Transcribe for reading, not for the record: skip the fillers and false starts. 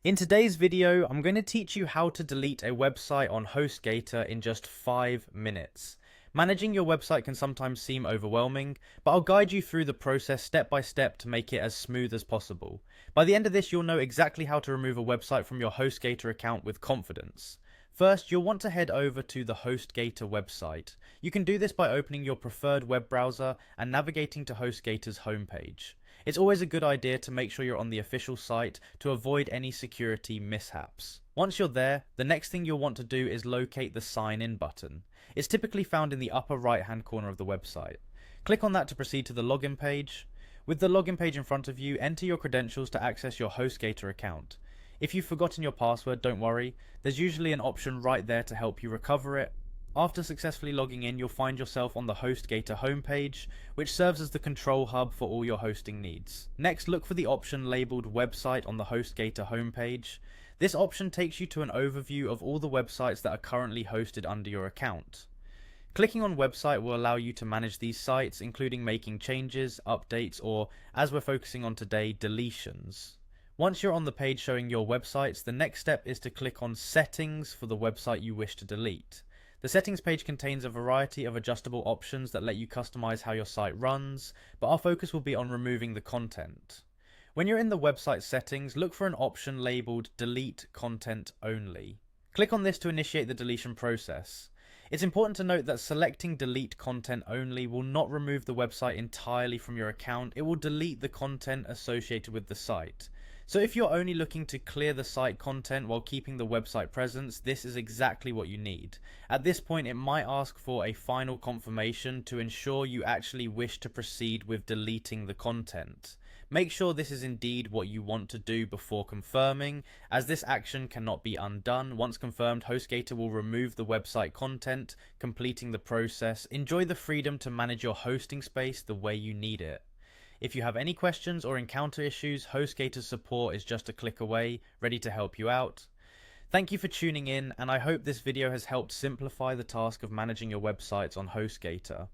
In today's video, I'm going to teach you how to delete a website on Hostgator in just 5 minutes. Managing your website can sometimes seem overwhelming, but I'll guide you through the process step by step to make it as smooth as possible. By the end of this, you'll know exactly how to remove a website from your Hostgator account with confidence. First, you'll want to head over to the Hostgator website. You can do this by opening your preferred web browser and navigating to Hostgator's homepage. It's always a good idea to make sure you're on the official site to avoid any security mishaps. Once you're there, the next thing you'll want to do is locate the sign in button. It's typically found in the upper right hand corner of the website. Click on that to proceed to the login page. With the login page in front of you, enter your credentials to access your Hostgator account. If you've forgotten your password, don't worry, there's usually an option right there to help you recover it. After successfully logging in, you'll find yourself on the Hostgator homepage, which serves as the control hub for all your hosting needs. Next, look for the option labeled Website on the Hostgator homepage. This option takes you to an overview of all the websites that are currently hosted under your account. Clicking on Website will allow you to manage these sites, including making changes, updates, or, as we're focusing on today, deletions. Once you're on the page showing your websites, the next step is to click on Settings for the website you wish to delete. The settings page contains a variety of adjustable options that let you customize how your site runs, but our focus will be on removing the content. When you're in the website settings, look for an option labeled Delete Content Only. Click on this to initiate the deletion process. It's important to note that selecting Delete Content Only will not remove the website entirely from your account, it will delete the content associated with the site. So if you're only looking to clear the site content while keeping the website presence, this is exactly what you need. At this point, it might ask for a final confirmation to ensure you actually wish to proceed with deleting the content. Make sure this is indeed what you want to do before confirming, as this action cannot be undone. Once confirmed, Hostgator will remove the website content, completing the process. Enjoy the freedom to manage your hosting space the way you need it. If you have any questions or encounter issues, Hostgator's support is just a click away, ready to help you out. Thank you for tuning in, and I hope this video has helped simplify the task of managing your websites on Hostgator.